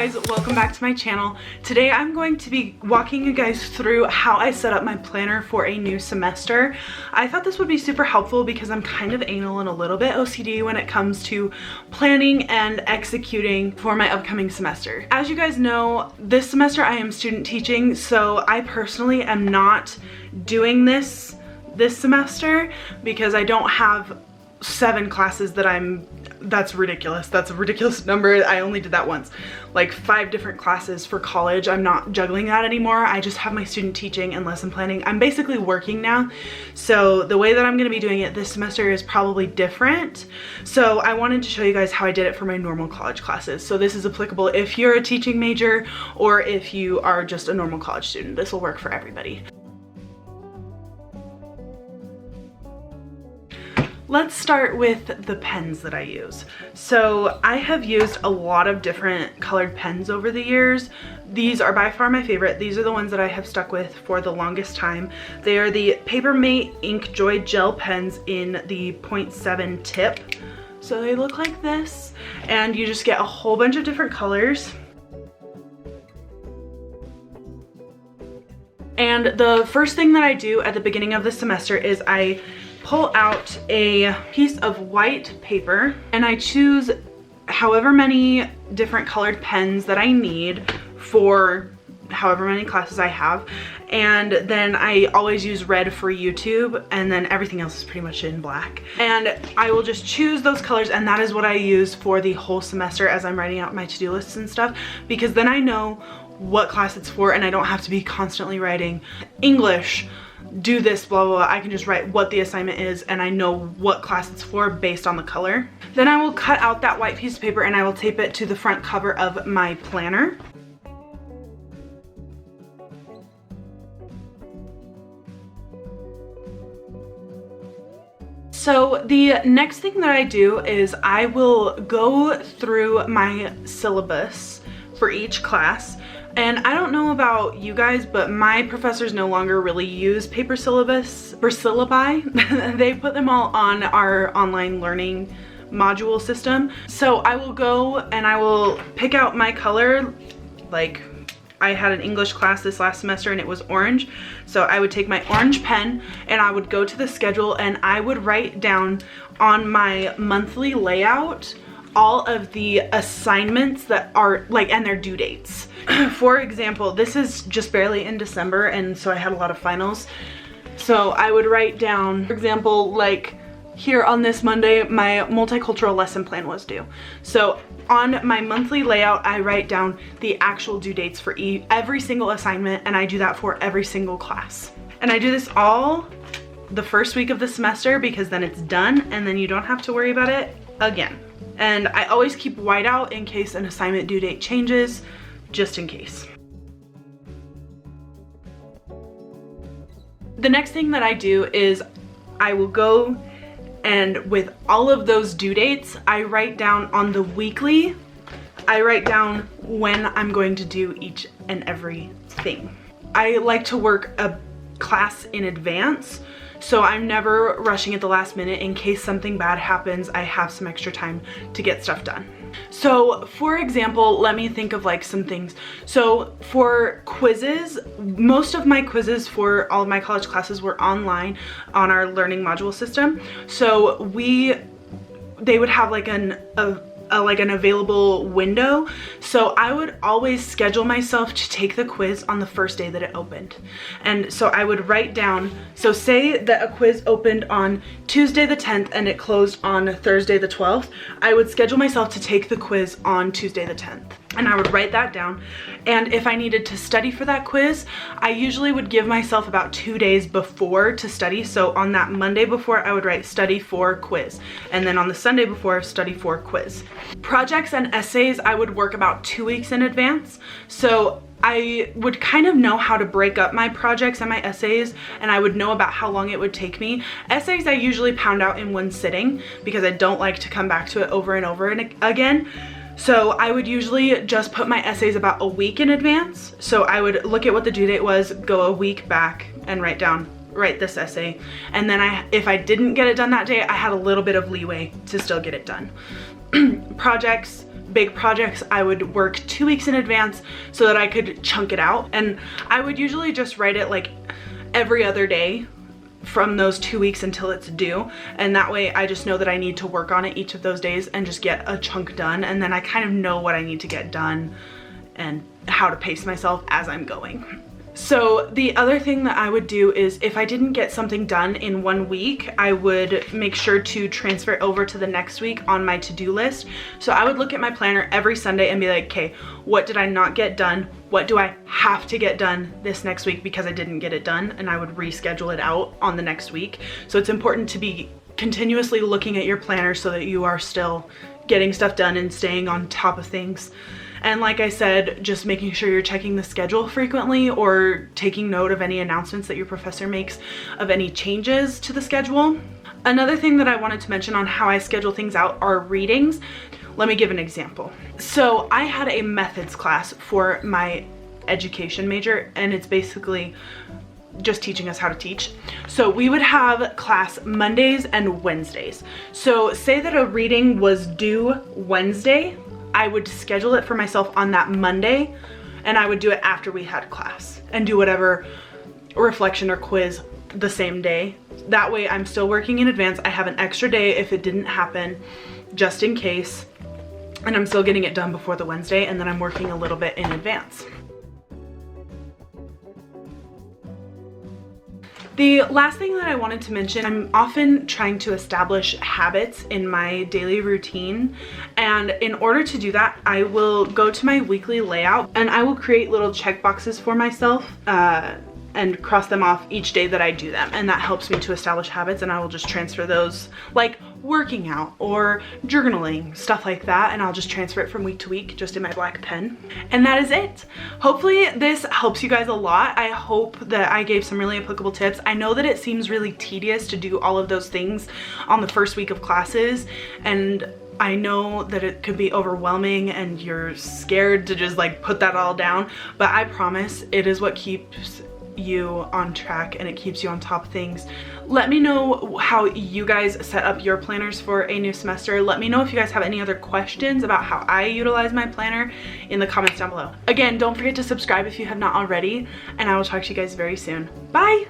guys, welcome back to my channel. Today I'm going to be walking you guys through how I set up my planner for a new semester. I thought this would be super helpful because I'm kind of anal and a little bit OCD when it comes to planning and executing for my upcoming semester. As you guys know, this semester I am student teaching, so I personally am not doing this semester because I don't have 7 classes that's ridiculous. That's a ridiculous number. I only did that once. Like 5 different classes for college. I'm not juggling that anymore. I just have my student teaching and lesson planning. I'm basically working now. So the way that I'm gonna be doing it this semester is probably different. So I wanted to show you guys how I did it for my normal college classes. So this is applicable if you're a teaching major or if you are just a normal college student. This will work for everybody. Let's start with the pens that I use. So I have used a lot of different colored pens over the years. These are by far my favorite. These are the ones that I have stuck with for the longest time. They are the Papermate Ink Joy Gel pens in the 0.7 tip. So they look like this, and you just get a whole bunch of different colors. And the first thing that I do at the beginning of the semester is I pull out a piece of white paper and I choose however many different colored pens that I need for however many classes I have, and then I always use red for YouTube, and then everything else is pretty much in black. And I will just choose those colors, and that is what I use for the whole semester as I'm writing out my to-do lists and stuff, because then I know what class it's for and I don't have to be constantly writing English, do this, blah, blah, blah. I can just write what the assignment is and I know what class it's for based on the color. Then I will cut out that white piece of paper and I will tape it to the front cover of my planner. So the next thing that I do is I will go through my syllabus for each class. And I don't know about you guys, but my professors no longer really use paper syllabus or syllabi. They put them all on our online learning module system. So I will go and I will pick out my color. Like I had an English class this last semester and it was orange. So I would take my orange pen and I would go to the schedule and I would write down on my monthly layout all of the assignments that are like, and their due dates. For example, this is just barely in December, and so I had a lot of finals. So I would write down, for example, like here on this Monday, my multicultural lesson plan was due. So on my monthly layout, I write down the actual due dates for every single assignment, and I do that for every single class. And I do this all the first week of the semester because then it's done and then you don't have to worry about it again. And I always keep white out in case an assignment due date changes, just in case. The next thing that I do is I will go and with all of those due dates, I write down on the weekly, I write down when I'm going to do each and every thing. I like to work a class in advance, so I'm never rushing at the last minute. In case something bad happens, I have some extra time to get stuff done. So for example, let me think of like some things. So for quizzes, most of my quizzes for all of my college classes were online on our learning module system. So they would have like an available window. So I would always schedule myself to take the quiz on the first day that it opened. And so I would write down, so say that a quiz opened on Tuesday the 10th and it closed on Thursday the 12th, I would schedule myself to take the quiz on Tuesday the 10th. And I would write that down. And if I needed to study for that quiz, I usually would give myself about 2 days before to study. So on that Monday before, I would write study for quiz. And then on the Sunday before, study for quiz. Projects and essays, I would work about 2 weeks in advance. So I would kind of know how to break up my projects and my essays, and I would know about how long it would take me. Essays I usually pound out in one sitting because I don't like to come back to it over and over and again. So I would usually just put my essays about a week in advance. So I would look at what the due date was, go a week back and write this essay. And then if I didn't get it done that day, I had a little bit of leeway to still get it done. Projects, big projects, I would work 2 weeks in advance so that I could chunk it out. And I would usually just write it like every other day from those 2 weeks until it's due, and that way I just know that I need to work on it each of those days and just get a chunk done, and then I kind of know what I need to get done and how to pace myself as I'm going. So the other thing that I would do is if I didn't get something done in 1 week, I would make sure to transfer it over to the next week on my to-do list. So I would look at my planner every Sunday and be like, okay, what did I not get done? What do I have to get done this next week because I didn't get it done? And I would reschedule it out on the next week. So it's important to be continuously looking at your planner so that you are still getting stuff done and staying on top of things. And like I said, just making sure you're checking the schedule frequently or taking note of any announcements that your professor makes of any changes to the schedule. Another thing that I wanted to mention on how I schedule things out are readings. Let me give an example. So I had a methods class for my education major, and it's basically just teaching us how to teach. So we would have class Mondays and Wednesdays. So say that a reading was due Wednesday, I would schedule it for myself on that Monday, and I would do it after we had class and do whatever reflection or quiz the same day. That way I'm still working in advance. I have an extra day if it didn't happen, just in case, and I'm still getting it done before the Wednesday, and then I'm working a little bit in advance. The last thing that I wanted to mention, I'm often trying to establish habits in my daily routine, and in order to do that, I will go to my weekly layout and I will create little check boxes for myself and cross them off each day that I do them, and that helps me to establish habits, and I will just transfer those, like working out or journaling, stuff like that, and I'll just transfer it from week to week just in my black pen. And that is it. Hopefully this helps you guys a lot. I hope that I gave some really applicable tips. I know that it seems really tedious to do all of those things on the first week of classes, and I know that it could be overwhelming and you're scared to just like put that all down, but I promise it is what keeps you on track and it keeps you on top of things. Let me know how you guys set up your planners for a new semester. Let me know if you guys have any other questions about how I utilize my planner in the comments down below. Again, don't forget to subscribe if you have not already, and I will talk to you guys very soon. Bye!